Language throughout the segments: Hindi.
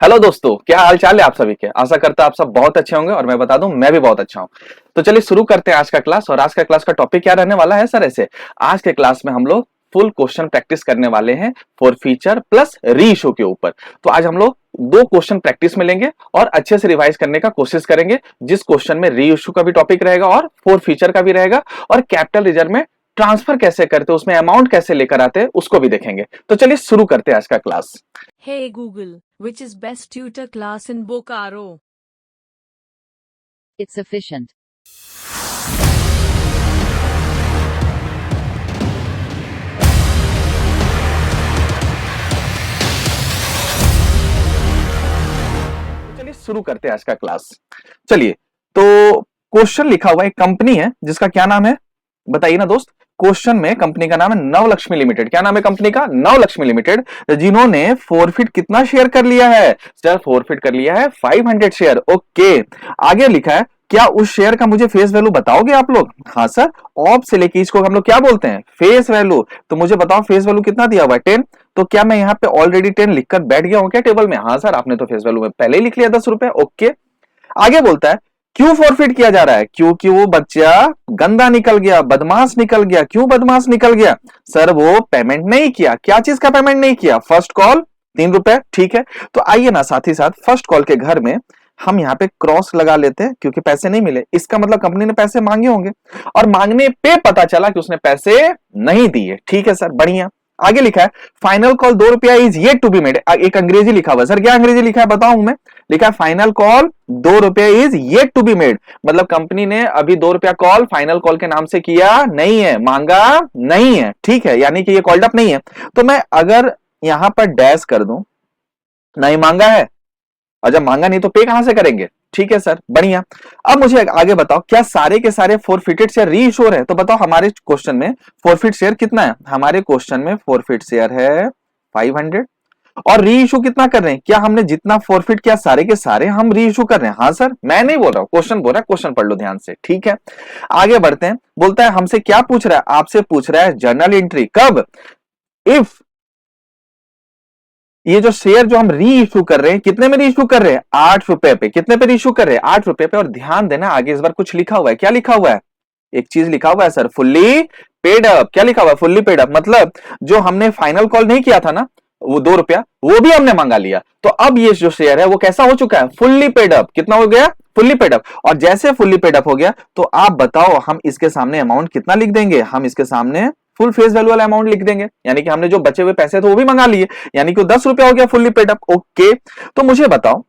हेलो दोस्तों, क्या हाल चाल है आप सभी के। आशा करता आप सब बहुत अच्छे होंगे और मैं बता दूं मैं भी बहुत अच्छा हूं। तो चलिए शुरू करते हैं आज का क्लास। और आज का क्लास का टॉपिक क्या रहने वाला है सर। ऐसे आज के क्लास में हम लोग फुल क्वेश्चन प्रैक्टिस करने वाले हैं फॉर फीचर प्लस री इशू के ऊपर। तो आज हम लोग दो क्वेश्चन प्रैक्टिस में लेंगे और अच्छे से रिवाइज करने का कोशिश करेंगे, जिस क्वेश्चन में री इशू का भी टॉपिक रहेगा और फोर फीचर का भी रहेगा, और कैपिटल रिजर्व में ट्रांसफर कैसे करते हैं, उसमें अमाउंट कैसे लेकर आते हैं, उसको भी देखेंगे। तो चलिए शुरू करते हैं आज का class. Hey Google, which is best tutor class in Bokaro? It's efficient. चलिए शुरू करते हैं आज का क्लास। चलिए, तो क्वेश्चन लिखा हुआ है, कंपनी है जिसका क्या नाम है बताइए ना दोस्त। क्वेश्चन में कंपनी का नाम है नवलक्ष्मी लिमिटेड। क्या नाम है कंपनी का? नवलक्ष्मी लिमिटेड। जिन्होंने फोरफिट कितना शेयर कर लिया है सर? फोरफिट कर लिया है 500 शेयर। ओके, आगे लिखा है क्या उस शेयर का मुझे फेस वैल्यू बताओगे आप लोग? हाँ सर, ऑफ से लेके इसको हम लोग क्या बोलते हैं? Face value. तो मुझे बताओ फेस वैल्यू कितना दिया हुआ है? 10। तो क्या मैं यहाँ पे ऑलरेडी 10 लिखकर बैठ गया हूं क्या टेबल में? हाँ सर, आपने तो फेस वैल्यू में पहले ही लिख लिया 10 रुपए। ओके, आगे बोलता है क्यों फॉरफिट किया जा रहा है? क्योंकि वो बच्चा गंदा निकल गया, बदमाश निकल गया। क्यों बदमाश निकल गया सर? वो पेमेंट नहीं किया। क्या चीज का पेमेंट नहीं किया? फर्स्ट कॉल 3 रुपए। ठीक है, तो आइए ना साथ ही साथ फर्स्ट कॉल के घर में हम यहाँ पे क्रॉस लगा लेते हैं, क्योंकि पैसे नहीं मिले। इसका मतलब कंपनी ने पैसे मांगे होंगे और मांगने पे पता चला कि उसने पैसे नहीं दिए। ठीक है सर, बढ़िया। आगे लिखा है फाइनल कॉल 2 रुपया is yet to be made. एक अंग्रेजी लिखा हुआ है सर, क्या अंग्रेजी लिखा है बताऊं मैं? लिखा है फाइनल कॉल 2 रुपया is yet to be made. मतलब कंपनी ने अभी 2 रुपया कॉल फाइनल कॉल के नाम से किया नहीं है, मांगा नहीं है। ठीक है, यानी कि ये कॉल्ड अप नहीं है। तो मैं अगर यहां पर डैश कर दूं, नहीं मांगा है, और जब मांगा नहीं तो पे कहां से करेंगे? ठीक है सर, बढ़िया। अब मुझे आगे बताओ क्या सारे के सारे फोरफिटेड शेयर री इश्योर है? तो बताओ हमारे क्वेश्चन में फोरफिट शेयर कितना है? हमारे क्वेश्चन में फोरफिट शेयर है 500 और री इशू कितना कर रहे हैं? क्या हमने जितना फोरफिट किया सारे के सारे हम री इशू कर रहे हैं? हाँ सर, मैं नहीं बोल रहा हूं, क्वेश्चन बोल रहा है। क्वेश्चन पढ़ लो ध्यान से। ठीक है, आगे बढ़ते हैं। बोलता है हमसे क्या पूछ रहा है? आपसे पूछ रहा है जर्नल एंट्री कब, इफ ये जो शेयर जो हम री इशू कर रहे हैं, कितने में री इशू कर रहे हैं? 8 रुपए पे। कितने पे री इशू कर रहे हैं? 8 रुपए पे। और ध्यान देना आगे इस बार कुछ लिखा हुआ है। क्या लिखा हुआ है? एक चीज लिखा हुआ है सर, फुल्ली पेड अप। क्या लिखा हुआ है? Fully paid up. मतलब जो हमने फाइनल कॉल नहीं किया था ना, वो 2 रुपया, वो भी हमने मंगा लिया। तो अब ये जो शेयर है वो कैसा हो चुका है? Fully paid up. कितना हो गया? Fully paid up. और जैसे फुल्ली पेड अप हो गया तो आप बताओ हम इसके सामने अमाउंट कितना लिख देंगे? हम इसके सामने फुल फेस वैल्यू वाला अमाउंट लिख देंगे। यानी कि हमने जो बचे हुए पैसे थे वो भी मंगा लिए, यानी कि 10 रुपया हो गया फुल्ली पेड अप। ओके, तो मुझे बताओ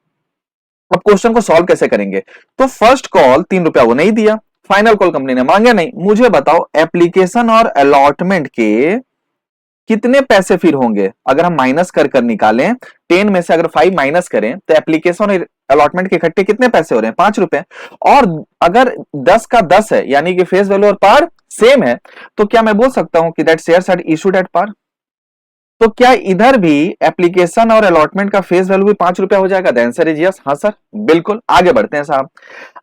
अब क्वेश्चन को सॉल्व कैसे करेंगे। तो फर्स्ट कॉल 3 रुपया वो नहीं दिया, फाइनल कॉल कंपनी ने मांगे नहीं। मुझे बताओ एप्लीकेशन और अलॉटमेंट के कितने पैसे फिर होंगे? अगर हम माइनस कर कर निकालें, 10 में से अगर 5 माइनस करें तो एप्लीकेशन और अलॉटमेंट के इकट्ठे कितने पैसे हो रहे हैं? 5 रुपए। और अगर 10 का 10 है, यानी कि फेस वैल्यू और पार सेम है, तो क्या मैं बोल सकता हूं कि that shares are issued at par? तो क्या इधर भी एप्लीकेशन और अलॉटमेंट का फेस वैल्यू भी 5 रुपया हो जाएगा? The answer is yes. हाँ सर, बिल्कुल। आगे बढ़ते हैं साहब,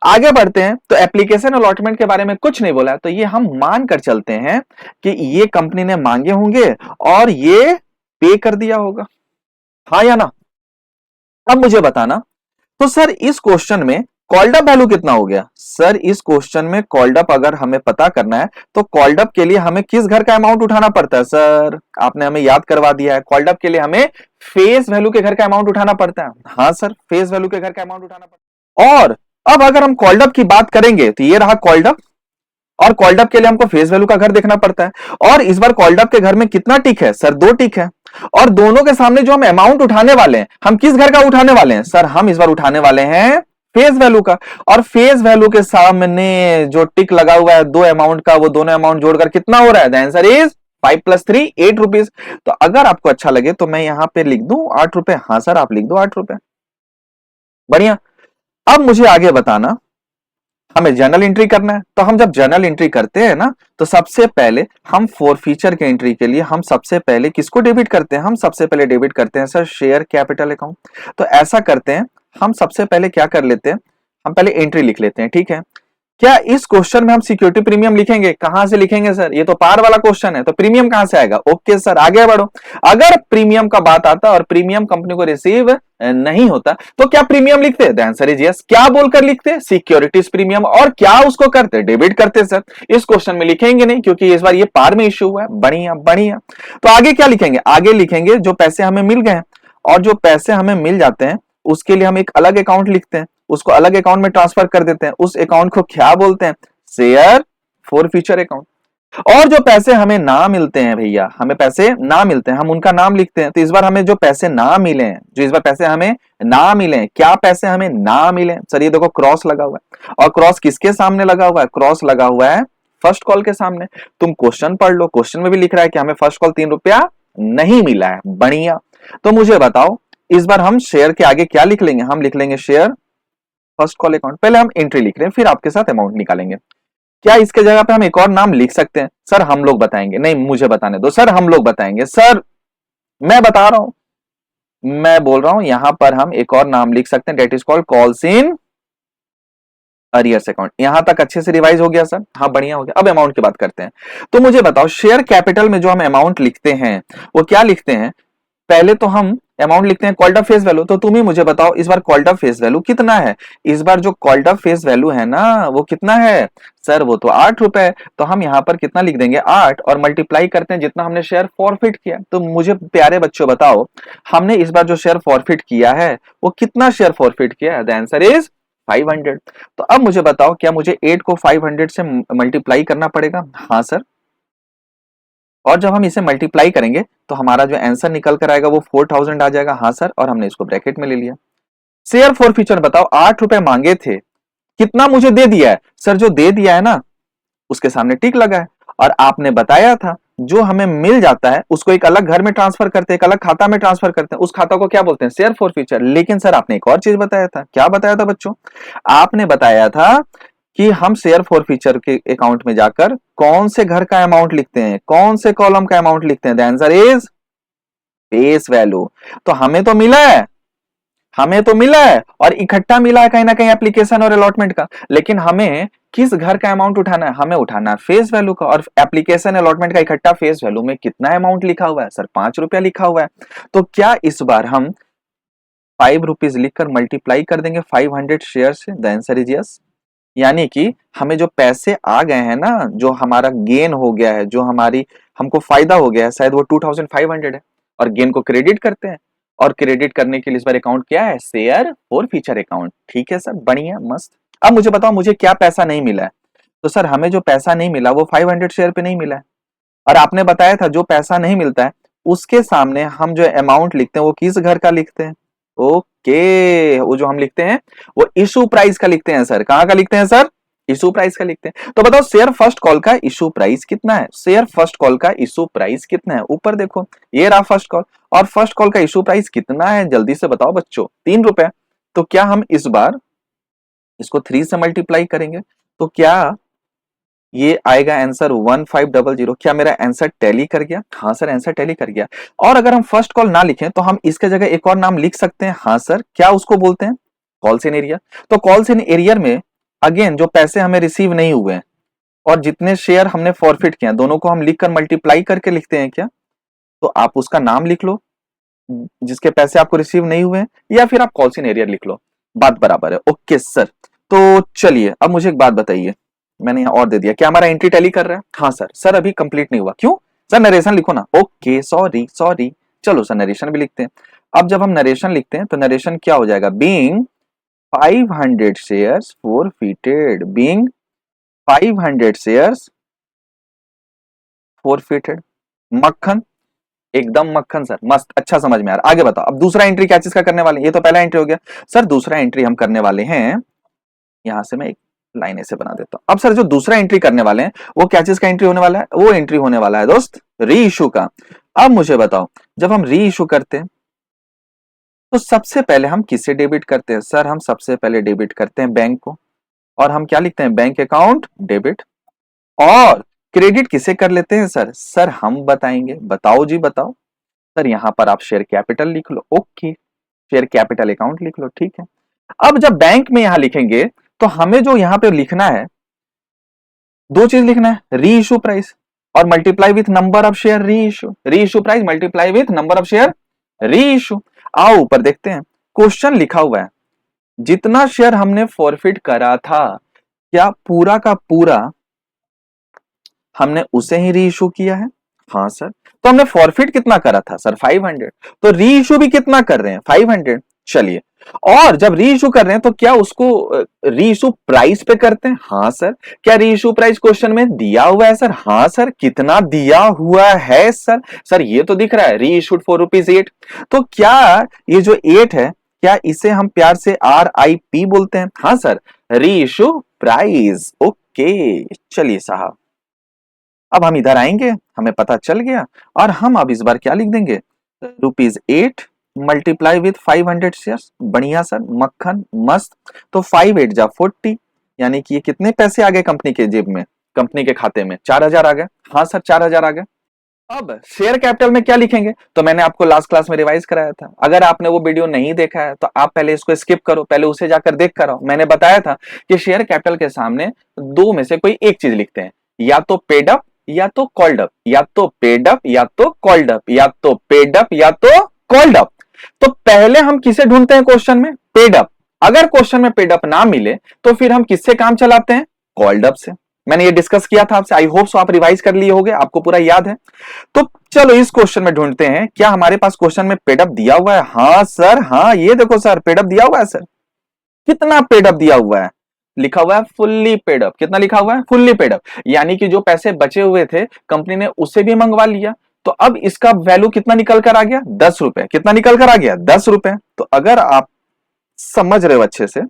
आगे बढ़ते हैं। तो एप्लीकेशन अलॉटमेंट के बारे में कुछ नहीं बोला है, तो ये हम मान कर चलते हैं कि ये कंपनी ने मांगे होंगे और ये पे कर दिया होगा। हाँ या ना? अब मुझे बताना, तो सर इस क्वेश्चन में कॉल्ड अप वैल्यू कितना हो गया? सर इस क्वेश्चन में कॉल्ड अप अगर हमें पता करना है तो कॉल्ड अप के लिए हमें किस घर का अमाउंट उठाना पड़ता है? सर आपने हमें याद करवा दिया है, कॉल्ड अप के लिए हमें फेस वैल्यू के घर का अमाउंट उठाना पड़ता है। हाँ सर, फेस वैल्यू के घर का अमाउंट उठाना पड़ता है। और अब अगर हम कॉल्ड अप की बात करेंगे तो ये रहा कॉल्ड अप, और कॉल्ड अप के लिए हमको फेस वैल्यू का घर देखना पड़ता है। और इस बार कॉल्ड अप के घर में कितना टिक है? सर 2 टिक है। और दोनों के सामने जो हम अमाउंट उठाने वाले हैं, हम किस घर का उठाने वाले हैं? सर हम इस बार उठाने वाले हैं फेस वैल्यू का। और फेस वैल्यू के सामने जो टिक लगा हुआ है 2 अमाउंट का, वो दोनों अमाउंट जोड़कर कितना हो रहा है? The answer is 5 + 3 8 rupees. तो अगर आपको अच्छा लगे तो मैं यहां पे लिख दूं 8 रुपए। हाँ सर, आप लिख दो 8 रुपए। बढ़िया। अब मुझे आगे बताना, हमें जर्नल एंट्री करना है। तो हम जब जर्नल एंट्री करते हैं ना, तो सबसे पहले हम फोर फीचर के एंट्री के लिए हम सबसे पहले किसको डेबिट करते हैं? हम सबसे पहले डेबिट करते हैं सर शेयर कैपिटल अकाउंट। तो ऐसा करते हैं, हम सबसे पहले क्या कर लेते हैं, हम पहले एंट्री लिख लेते हैं। ठीक है, क्या इस क्वेश्चन में हम सिक्योरिटी प्रीमियम लिखेंगे? कहां से लिखेंगे सर? ये तो पार वाला क्वेश्चन है, तो प्रीमियम कहां से आएगा? ओके सर, आगे बढ़ो। अगर प्रीमियम का बात आता और प्रीमियम कंपनी को रिसीव नहीं होता तो क्या प्रीमियम लिखते हैं? The answer is yes. क्या बोलकर लिखते हैं? Securities premium. और क्या उसको करते? डेबिट करते सर। इस क्वेश्चन में लिखेंगे नहीं क्योंकि इस बार ये पार में इश्यू हुआ है। बढ़िया बढ़िया। तो आगे क्या लिखेंगे? आगे लिखेंगे जो पैसे हमें मिल गए हैं और जो पैसे हमें मिल जाते हैं उसके लिए हम एक अलग अकाउंट लिखते हैं, उसको अलग अकाउंट में ट्रांसफर कर देते हैं। उस अकाउंट को क्या बोलते हैं? Share for future account. और जो पैसे हमें ना मिलते हैं भैया, हमें पैसे ना मिलते हैं, हम उनका नाम लिखते हैं। तो इस बार हमें जो पैसे ना मिले हैं, जो इस बार पैसे हमें ना मिले हैं, क्या पैसे हमें ना मिले? सर ये देखो क्रॉस लगा हुआ है। और क्रॉस किसके सामने लगा हुआ है? क्रॉस लगा हुआ है फर्स्ट कॉल के सामने। तुम क्वेश्चन पढ़ लो, क्वेश्चन में भी लिख रहा है कि हमें फर्स्ट कॉल 3 रुपया नहीं मिला है। बढ़िया। तो मुझे बताओ इस बार हम शेयर के आगे क्या लिख लेंगे? हम लिख लेंगे शेयर फर्स्ट कॉल अकाउंट। पहले हम एंट्री लिख रहे हैं, फिर आपके साथ अमाउंट निकालेंगे। क्या इसके जगह पे हम एक और नाम लिख सकते हैं? सर हम लोग बताएंगे। नहीं, मुझे बताने दो सर, हम लोग बताएंगे। सर मैं बता रहा हूं, मैं बोल रहा हूं यहां पर हम एक और नाम लिख सकते हैं, that is called calls in arrears account. यहां तक अच्छे से रिवाइज हो गया सर? हाँ बढ़िया हो गया। अब अमाउंट की बात करते हैं। तो मुझे बताओ शेयर कैपिटल में जो हम अमाउंट लिखते हैं वो क्या लिखते हैं? पहले तो हम अमाउंट लिखते हैं कॉल्ड अप फेस वैल्यू। तो तुम ही मुझे बताओ इस बार कॉल्ड अप फेस वैल्यू कितना है? इस बार जो कॉल्ड अप फेस वैल्यू है ना वो कितना है? सर वो तो 8 रुपए। तो हम यहां पर कितना लिख देंगे? 8 और मल्टीप्लाई करते हैं जितना हमने शेयर फॉरफिट किया। तो मुझे प्यारे बच्चों बताओ हमने इस बार जो शेयर फॉरफिट किया है वो कितना शेयर फॉरफिट किया है? The answer is 500। तो अब मुझे बताओ क्या मुझे 8 को 500 से मल्टीप्लाई करना पड़ेगा? हाँ सर। और जब हम इसे मल्टीप्लाई करेंगे तो हमारा जो आंसर निकल कर आएगा वो 4000 आ जाएगा। हाँ सर। और हमने इसको ब्रैकेट में ले लिया। शेयर फॉर फ्यूचर बताओ 8 रुपए मांगे थे, कितना मुझे दे दिया है? सर जो दे दिया है ना उसके सामने टिक लगा है। और आपने बताया था जो हमें मिल जाता है उसको एक अलग घर में ट्रांसफर करते हैं, एक अलग खाता में ट्रांसफर करते हैं। उस खाता को क्या बोलते हैं? Share for future. लेकिन सर आपने एक और चीज बताया था। क्या बताया था बच्चों? आपने बताया था कि हम शेयर फॉर फ्यूचर के अकाउंट में जाकर कौन से घर का अमाउंट लिखते हैं, कौन से कॉलम का अमाउंट लिखते हैं? The answer is face value. तो हमें तो मिला है, हमें तो मिला है और इकट्ठा मिला है कहीं ना कहीं एप्लीकेशन और अलॉटमेंट का। लेकिन हमें किस घर का अमाउंट उठाना है? हमें उठाना है फेस वैल्यू का। और एप्लीकेशन अलॉटमेंट का इकट्ठा फेस वैल्यू में कितना अमाउंट लिखा हुआ है? सर 5 रुपया लिखा हुआ है। तो क्या इस बार हम 5 रुपीज लिखकर मल्टीप्लाई कर देंगे 500 शेयर से? The answer is yes. यानी कि हमें जो पैसे आ गए हैं ना, जो हमारा गेन हो गया है, जो हमारी हमको फायदा हो गया है, शायद वो 2500 है। और गेन को क्रेडिट करते हैं। और क्रेडिट करने के लिए इस बार अकाउंट क्या है? Share for future account. ठीक है सर, बढ़िया मस्त। अब मुझे बताओ मुझे क्या पैसा नहीं मिला है? तो सर हमें जो पैसा नहीं मिला वो 500 शेयर पे नहीं मिला है। और आपने बताया था जो पैसा नहीं मिलता है उसके सामने हम जो अमाउंट लिखते हैं वो किस घर का लिखते हैं? ओके, वो जो हम लिखते हैं वो इशू प्राइस का लिखते हैं सर। कहां का लिखते हैं सर? इशू प्राइस का लिखते हैं। तो बताओ शेयर फर्स्ट कॉल का इशू प्राइस कितना है? शेयर फर्स्ट कॉल का इशू प्राइस कितना है? ऊपर देखो ये रहा फर्स्ट कॉल। और फर्स्ट कॉल का इशू प्राइस कितना है? जल्दी से बताओ बच्चों, 3 रुपए। तो क्या हम इस बार इसको 3 से मल्टीप्लाई करेंगे तो क्या ये आएगा आंसर 1500। क्या मेरा आंसर टैली कर गया? हाँ सर आंसर टैली कर गया। और अगर हम फर्स्ट कॉल ना लिखें तो हम इसके जगह एक और नाम लिख सकते हैं। हाँ सर, क्या उसको बोलते हैं? Calls in arrear. तो कॉल्स इन एरियर में अगेन जो पैसे हमें रिसीव नहीं हुए हैं और जितने शेयर हमने फॉरफिट किए हैं दोनों को हम लिखकर मल्टीप्लाई करके लिखते हैं क्या? तो आप उसका नाम लिख लो जिसके पैसे आपको रिसीव नहीं हुए हैं, या फिर आप कॉल्स इन एरियर लिख लो, बात बराबर है। Okay sir. तो चलिए अब मुझे एक बात बताइए, मैंने यहाँ और दे दिया, क्या हमारा एंट्री टैली कर रहा है? हाँ सर। सर अभी कंप्लीट नहीं हुआ, क्यों? सर नरेशन लिखो ना। ओके सॉरी सॉरी, चलो सर नरेशन भी लिखते हैं। अब जब हम नरेशन लिखते हैं तो नरेशन क्या हो जाएगा? Being 500 shares forfeited, being 500 shares forfeited. मक्खन, एकदम मक्खन सर, मस्त, अच्छा समझ में आ रहा। आगे बताओ अब दूसरा एंट्री क्या चीज का करने वाले हैं? ये तो पहला एंट्री हो गया। सर दूसरा एंट्री हम करने वाले हैं, यहां से मैं एक लाइन ऐसे बना देता हूं। अब सर जो दूसरा एंट्री करने वाले हैं वो क्या चीज का एंट्री होने वाला है? वो एंट्री होने वाला है दोस्त री इशू का। अब मुझे बताओ जब हम री इशू करते हैं तो सबसे पहले हम किसे डेबिट करते हैं? सर हम सबसे पहले डेबिट करते हैं बैंक को। और हम क्या लिखते हैं? Bank account debit. और क्रेडिट किसे कर लेते हैं सर? सर हम बताएंगे, बताओ जी बताओ। सर यहां पर आप शेयर कैपिटल लिख लो। ओके, शेयर कैपिटल अकाउंट लिख लो, ठीक है। अब जब बैंक में यहां लिखेंगे तो हमें जो यहां पे लिखना है दो चीज लिखना है, री इशू प्राइस और multiply with number of share री इशू। री issue price multiply with number of share री इशू। आओ ऊपर देखते हैं क्वेश्चन लिखा हुआ है जितना शेयर हमने फॉरफिट करा था क्या पूरा का पूरा हमने उसे ही री इशू किया है? हाँ सर। तो हमने फॉरफिट कितना करा था सर? 500। तो री इशू भी कितना कर रहे हैं? 500। चलिए, और जब री इशू कर रहे हैं तो क्या उसको री इशू प्राइस पे करते हैं? हाँ सर। क्या री इशू प्राइस क्वेश्चन में दिया हुआ है सर? हाँ सर। कितना दिया हुआ है सर? सर ये तो दिख रहा है री इशूड ₹4.8। तो क्या ये जो 8 है क्या इसे हम प्यार से RIP बोलते हैं? हाँ सर, री इशू प्राइस। ओके, चलिए साहब, अब हम इधर आएंगे, हमें पता चल गया, और हम अब इस बार क्या लिख देंगे? ₹8 मल्टीप्लाई विथ 500 शेयर्स। बढ़िया सर, मक्खन मस्त। तो 5 8 जा 40, यानी कि ये कितने पैसे आ गए कंपनी के जेब में, कंपनी के खाते में? 4000 आ गए। हाँ सर, 4000 आ गए। अब शेयर कैपिटल में क्या लिखेंगे? तो मैंने आपको लास्ट क्लास में रिवाइज कराया था, अगर आपने वो वीडियो नहीं देखा है तो आप पहले इसको स्किप करो, पहले उसे जाकर देख कर आओ। मैंने बताया था कि शेयर कैपिटल के सामने दो में से कोई एक चीज लिखते हैं, या तो पेड अप या तो कॉल्ड अप, या तो पेड अप या तो कॉल्ड अप, या तो पेड अप या तो कॉल्ड अप। तो पहले हम किसे ढूंढते हैं क्वेश्चन में? Paid up. अगर क्वेश्चन में पेड अप ना मिले तो फिर हम किससे काम चलाते हैं? कॉल्ड अप से। मैंने ये डिस्कस किया था आपसे, आई होप सो आप रिवाइज कर लिए होंगे, आपको पूरा याद है। तो चलो इस क्वेश्चन में ढूंढते हैं, क्या हमारे पास क्वेश्चन में पेड अप दिया हुआ है? हाँ सर, हाँ ये देखो सर, पेड अप दिया हुआ है सर। कितना पेड अप दिया हुआ है? लिखा हुआ है फुल्ली पेड अप। कितना लिखा हुआ है? Fully paid up. यानी कि जो पैसे बचे हुए थे कंपनी ने उसे भी मंगवा लिया। तो अब इसका वैल्यू कितना निकल कर आ गया? ₹10। कितना निकल कर आ गया? ₹10। तो अगर आप समझ रहे हो अच्छे से,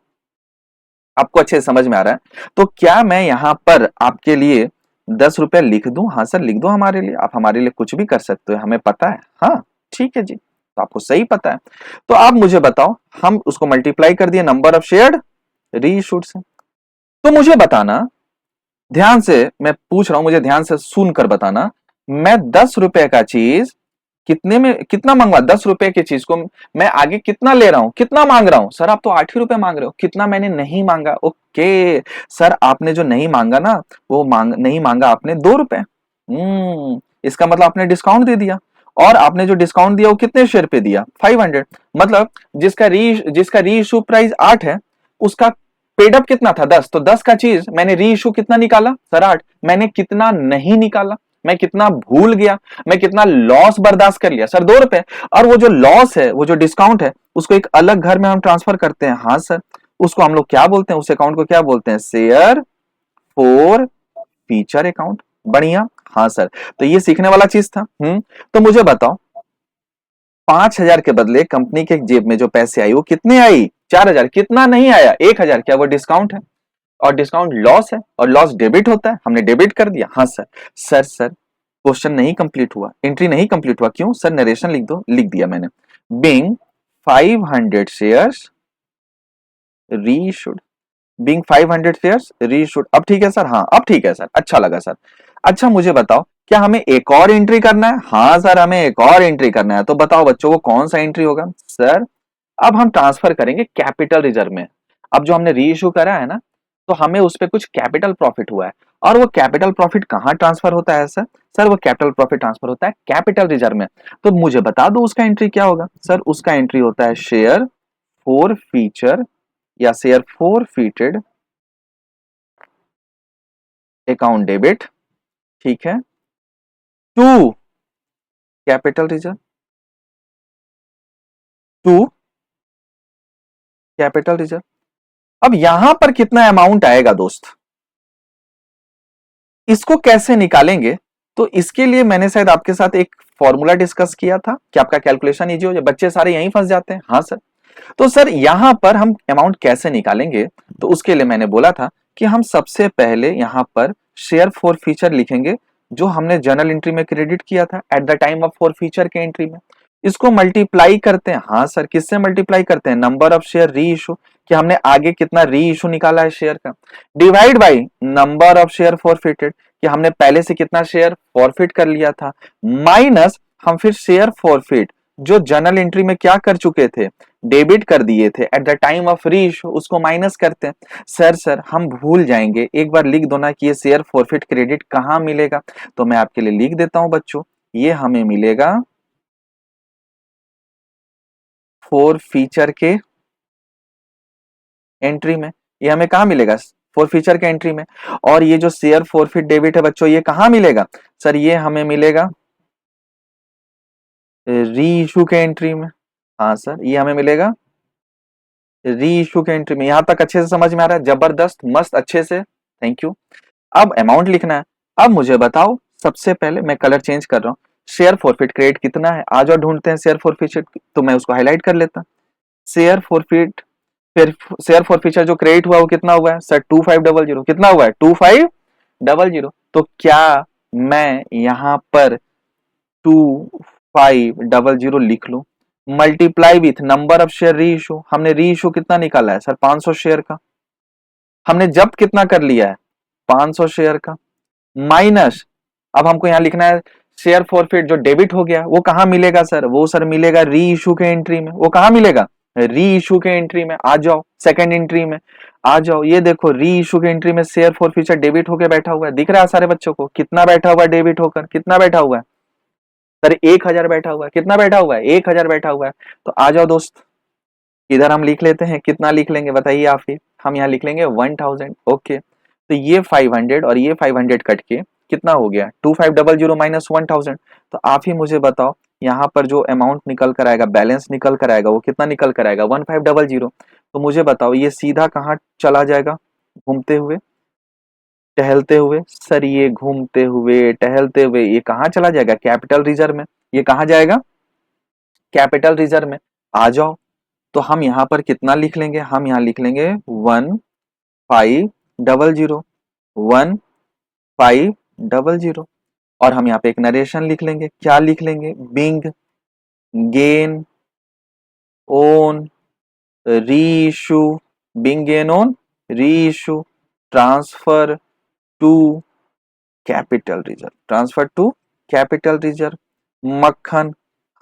आपको अच्छे से समझ में आ रहा है, तो क्या मैं यहां पर आपके लिए ₹10 लिख दूं? हाँ सर, लिख दो हमारे लिए, आप हमारे लिए कुछ भी कर सकते हो, हमें पता है। हाँ ठीक है जी, तो आपको सही पता है। तो आप मुझे बताओ, हम उसको मल्टीप्लाई कर दिए नंबर ऑफ शेयर री इशूड से। तो मुझे बताना, ध्यान से मैं पूछ रहा हूं, मुझे ध्यान से सुनकर बताना, मैं ₹10 का चीज कितने में, कितना मंगवा, ₹10 की चीज को मैं आगे कितना ले रहा हूं, कितना मांग रहा हूं? सर आप तो ₹8 ही मांग रहे हो। कितना मैंने नहीं मांगा? ओके सर, आपने जो नहीं मांगा ना, वो नहीं मांगा आपने ₹2। इसका मतलब आपने डिस्काउंट दे दिया, और आपने जो डिस्काउंट दिया वो कितने शेयर पे दिया? 500। मतलब जिसका री इशू प्राइस 8 है, उसका पेड अप कितना था? 10। तो 10 का चीज मैंने री इशू कितना निकाला सर? 8। मैंने कितना नहीं निकाला, मैं कितना भूल गया, मैं कितना लॉस बर्दाश्त कर लिया सर? ₹2। और वो जो लॉस है, वो जो डिस्काउंट है, उसको एक अलग घर में हम ट्रांसफर करते हैं। हाँ सर, उसको हम लोग क्या बोलते हैं? उस अकाउंट को क्या बोलते हैं? Share for feature account. बढ़िया। हाँ सर, तो ये सीखने वाला चीज था। तो मुझे बताओ, 5,000 के बदले कंपनी के जेब में जो पैसे आई वो कितने आई? 4,000। कितना नहीं आया? 1,000। क्या वो डिस्काउंट है? और डिस्काउंट लॉस है, और लॉस डेबिट होता है, हमने डेबिट कर दिया। हाँ सर। सर क्वेश्चन नहीं कंप्लीट हुआ, एंट्री नहीं कंप्लीट हुआ। क्यों सर? नरेशन लिख दो। लिख दिया मैंने, being 500 shares reissued. Being 500 shares reissued. अब ठीक है सर? हाँ अब ठीक है सर, अच्छा लगा सर। अच्छा मुझे बताओ, क्या हमें एक और एंट्री करना है? हाँ सर, हमें एक और एंट्री करना है। तो बताओ बच्चों, वो कौन सा एंट्री होगा? सर अब हम ट्रांसफर करेंगे कैपिटल रिजर्व में। अब जो हमने री इशू करा है ना, तो हमें उस पर कुछ कैपिटल प्रॉफिट हुआ है, और वो कैपिटल प्रॉफिट कहाँ ट्रांसफर होता है सर? सर वो कैपिटल प्रॉफिट ट्रांसफर होता है कैपिटल रिजर्व में। तो मुझे बता दो उसका एंट्री क्या होगा? सर उसका एंट्री होता है शेयर फॉर फीचर या share forfeited account debit, ठीक है, to capital reserve, to capital reserve. अब यहां पर कितना अमाउंट आएगा दोस्त, इसको कैसे निकालेंगे? तो इसके लिए मैंने शायद आपके साथ एक फॉर्मूला डिस्कस किया था कि आपका कैलकुलेशन इजी हो जाए। बच्चे सारे यहीं फंस जाते हैं। हाँ सर। तो सर यहां पर हम अमाउंट कैसे निकालेंगे? तो उसके लिए मैंने बोला था कि हम सबसे पहले यहां पर शेयर फॉर फीचर लिखेंगे, जो हमने जर्नल एंट्री में क्रेडिट किया था eight the time of for feature के एंट्री में। इसको मल्टीप्लाई करते हैं। हाँ सर, किससे मल्टीप्लाई करते हैं? नंबर ऑफ शेयर री इशू, कि हमने आगे कितना री इशू निकाला है शेयर का, divide by number of share forfeited, कि हमने पहले से कितना शेयर फॉरफिट कर लिया था, माइनस हम फिर शेयर फॉरफिट जो जर्नल एंट्री में क्या कर चुके थे, डेबिट कर दिए थे एट द टाइम ऑफ री इशू, उसको माइनस करते हैं। सर हम भूल जाएंगे, एक बार लिख दो ना कि ये शेयर फॉरफिट क्रेडिट कहां मिलेगा। तो मैं आपके लिए लिख देता हूं बच्चों, ये हमें मिलेगा फोर फीचर के एंट्री में। ये हमें कहां मिलेगा? फोर फीचर के एंट्री में। और ये जो शेयर फॉरफिट डेबिट है बच्चों, ये कहां मिलेगा? सर ये हमें मिलेगा री इशू के एंट्री में। हाँ सर, ये हमें मिलेगा री इशू के एंट्री में। यहां तक अच्छे से समझ में आ रहा है? जबरदस्त, मस्त, अच्छे से, थैंक यू। अब अमाउंट लिखना है। अब मुझे बताओ, सबसे पहले मैं कलर चेंज कर रहा हूं, शेयर फॉरफिट क्रेडिट कितना है? आ जाओ ढूंढते हैं शेयर फॉरफिट, तो मैं उसको हाईलाइट कर लेता। शेयर फॉरफिट, फिर शेयर फॉरफिचर जो क्रेडिट हुआ वो कितना हुआ है सर? 2500। कितना हुआ है? 2500। तो क्या मैं यहां पर 2500 लिख लूं, multiply with number of share री इशू। हमने री इशू कितना निकाला है सर? 500 शेयर का। हमने जब्त कितना कर लिया है? 500 शेयर का। माइनस, अब हमको यहां लिखना है शेयर फॉरफिट जो डेबिट हो गया वो कहां मिलेगा सर? वो सर मिलेगा री इशू के एंट्री में। वो कहां मिलेगा? री इशू के एंट्री में। आ जाओ सेकंड एंट्री में, आ जाओ। ये देखो री इशू के एंट्री में शेयर फॉरफिचर डेबिट होकर बैठा हुआ है। दिख रहा है सारे बच्चों को? कितना बैठा हुआ है डेबिट होकर? कितना बैठा हुआ है सर? 1000 बैठा हुआ है। कितना बैठा हुआ है? 1000 बैठा हुआ है। तो आ जाओ दोस्त, इधर हम लिख लेते हैं। कितना लिख लेंगे बताइए आप ही? हम यहाँ लिख लेंगे 1000। ओके, तो ये 500 और ये 500 कट के कितना हो गया? 2500 माइनस 1000। तो आप ही मुझे बताओ, यहाँ पर जो अमाउंट निकल कर आएगा, बैलेंस निकल कर आएगा, वो कितना निकल कर आएगा? 1500। तो मुझे बताओ ये सीधा कहाँ चला जाएगा? घूमते हुए, टहलते हुए। सर ये घूमते हुए, टहलते हुए, ये कहाँ चला जाएगा? कैपिटल रिजर्व में। ये कहाँ जाएगा? कैपिटल रिजर्व में। आ जाओ, तो हम यहाँ पर कितना लिख लेंगे? हम यहाँ लिख लेंगे 1500, 1500। और हम यहाँ पे एक नरेशन लिख लेंगे। क्या लिख लेंगे? Being gain on reissue, being gain on reissue, transfer to capital reserve, transfer to capital reserve. मक्खन,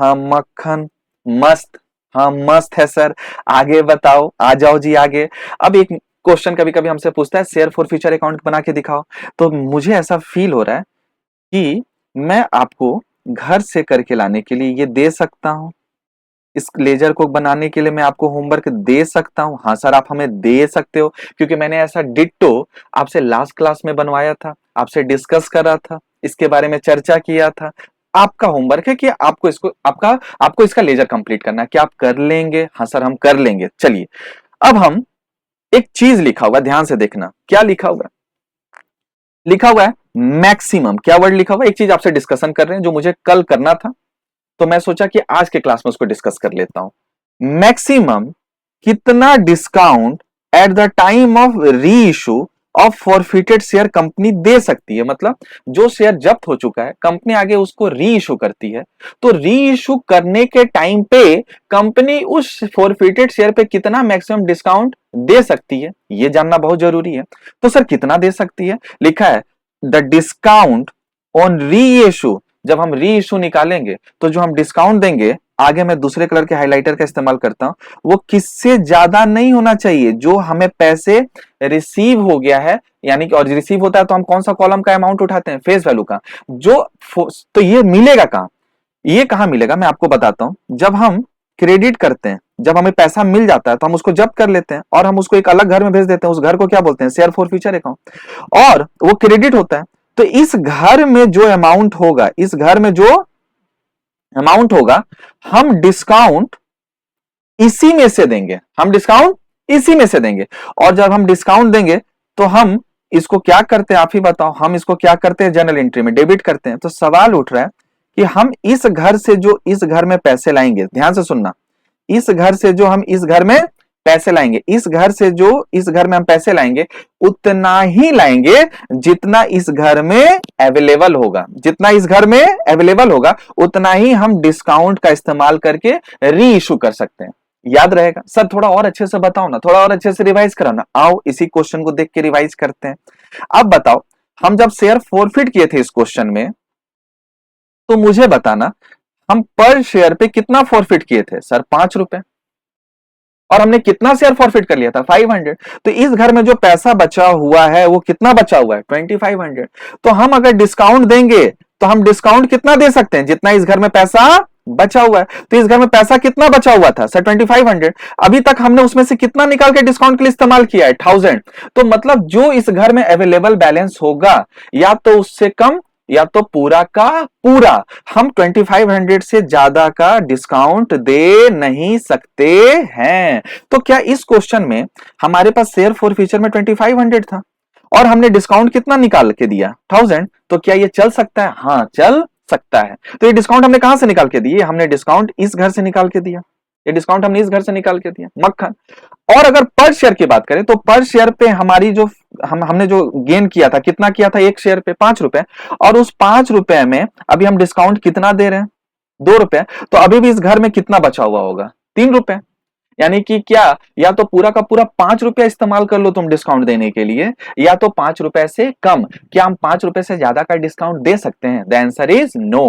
हाँ मक्खन, मस्त, हाँ मस्त है सर। आगे बताओ, आ जाओ जी आगे। अब एक क्वेश्चन कभी कभी हमसे पूछता है शेयर फॉर फ्यूचर अकाउंट बना के दिखाओ। तो मुझे ऐसा फील हो रहा है कि मैं आपको घर से करके लाने के लिए ये दे सकता हूं। इस लेजर को बनाने के लिए मैं आपको होमवर्क दे सकता हूं। हाँ सर, आप हमें दे सकते हो, क्योंकि मैंने ऐसा डिट्टो आपसे लास्ट क्लास में बनवाया था, आपसे डिस्कस करा था, इसके बारे में चर्चा किया था। आपका होमवर्क है कि आपको इसको आपको इसका लेजर कंप्लीट करना है। क्या आप कर लेंगे? हाँ सर, हम कर लेंगे। चलिए, अब हम एक चीज लिखा हुआ है, ध्यान से देखना। क्या लिखा हुआ है? लिखा हुआ है मैक्सिमम। क्या वर्ड लिखा हुआ है? एक चीज आपसे डिस्कशन कर रहे हैं जो मुझे कल करना था, तो मैं सोचा कि आज के क्लास में उसको डिस्कस कर लेता हूं। मैक्सिमम कितना discount at the time of reissue of forfeited share company दे सकती है? मतलब जो शेयर जब्त हो चुका है, कंपनी आगे उसको री इशू करती है, तो री इशू करने के टाइम पे कंपनी उस फॉरफिटेड शेयर पे कितना मैक्सिमम डिस्काउंट दे सकती है, ये जानना बहुत जरूरी है। तो सर कितना दे सकती है? लिखा है द डिस्काउंट ऑन री इशू। जब हम री इशू निकालेंगे तो जो हम डिस्काउंट देंगे, आगे मैं दूसरे कलर के हाइलाइटर का इस्तेमाल करता हूं, वो किससे ज्यादा नहीं होना चाहिए? जो हमें पैसे रिसीव हो गया है, यानी कि, और रिसीव होता है तो हम कौन सा कॉलम का अमाउंट उठाते हैं? फेस वैल्यू का। जो तो ये मिलेगा कहां? ये कहां मिलेगा मैं आपको बताता हूं। जब हम क्रेडिट करते हैं, जब हमें पैसा मिल जाता है तो हम उसको जब्त कर लेते हैं और हम उसको एक अलग घर में भेज देते हैं। उस घर को क्या बोलते हैं? Share for future account. और वो क्रेडिट होता है। तो इस घर में जो अमाउंट होगा, इस घर में जो अमाउंट होगा, हम डिस्काउंट इसी में से देंगे। हम डिस्काउंट इसी में से देंगे। और जब हम डिस्काउंट देंगे तो हम इसको क्या करते हैं? आप ही बताओ। हम इसको क्या करते हैं? जनरल एंट्री में डेबिट करते हैं। तो सवाल उठ रहा है कि हम इस घर से जो इस घर में पैसे लाएंगे, ध्यान से सुनना, इस घर से जो हम इस घर में पैसे लाएंगे, इस घर से जो इस घर में हम पैसे लाएंगे, उतना ही लाएंगे जितना इस घर में अवेलेबल होगा। जितना इस घर में अवेलेबल होगा उतना ही हम डिस्काउंट का इस्तेमाल करके री इशू कर सकते हैं। याद रहेगा? सर थोड़ा और अच्छे से बताओ ना, थोड़ा और अच्छे से रिवाइज करो ना। आओ इसी क्वेश्चन को देख के रिवाइज करते हैं। अब बताओ, हम जब शेयर फॉरफिट किए थे इस क्वेश्चन में, तो मुझे बताना हम पर शेयर पे कितना फॉरफिट किए थे? सर 5 रुपए। और हमने कितना शेयर फॉरफिट कर लिया था? 500। तो इस घर में जो पैसा बचा हुआ है वो कितना बचा हुआ है? 2500। तो हम अगर डिस्काउंट देंगे तो हम डिस्काउंट कितना दे सकते हैं? जितना इस घर में पैसा बचा हुआ है। तो इस घर में पैसा कितना बचा हुआ था सर? 2500। अभी तक हमने उसमें से कितना निकाल के डिस्काउंट के लिए इस्तेमाल किया है? 1000। तो मतलब जो इस घर में अवेलेबल बैलेंस होगा या तो उससे कम या तो पूरा का पूरा, हम 2500 से ज्यादा का डिस्काउंट दे नहीं सकते हैं। तो क्या इस क्वेश्चन में हमारे पास शेयर फॉर फ्यूचर में 2500 था और हमने डिस्काउंट कितना निकाल के दिया? 1000। तो क्या ये चल सकता है? हाँ, चल सकता है। तो ये डिस्काउंट हमने कहां से निकाल के दिए? हमने डिस्काउंट इस घर से निकाल के दिया। ये डिस्काउंट हमने इस घर से निकाल के दिया, मक्खन। और अगर पर शेयर की बात करें तो पर शेयर पे हमारी जो हमने जो गेन किया था, कितना किया था? एक शेयर पे 5 रुपए। और उस 5 रुपए में अभी हम डिस्काउंट कितना दे रहे हैं? 2 रुपए। तो अभी भी इस घर में कितना बचा हुआ होगा? 3 रुपए। यानी कि क्या, या तो पूरा का पूरा 5 रुपया इस्तेमाल कर लो तुम डिस्काउंट देने के लिए, या तो 5 रुपए से कम। क्या हम 5 रुपए से ज्यादा का डिस्काउंट दे सकते हैं? The answer is no.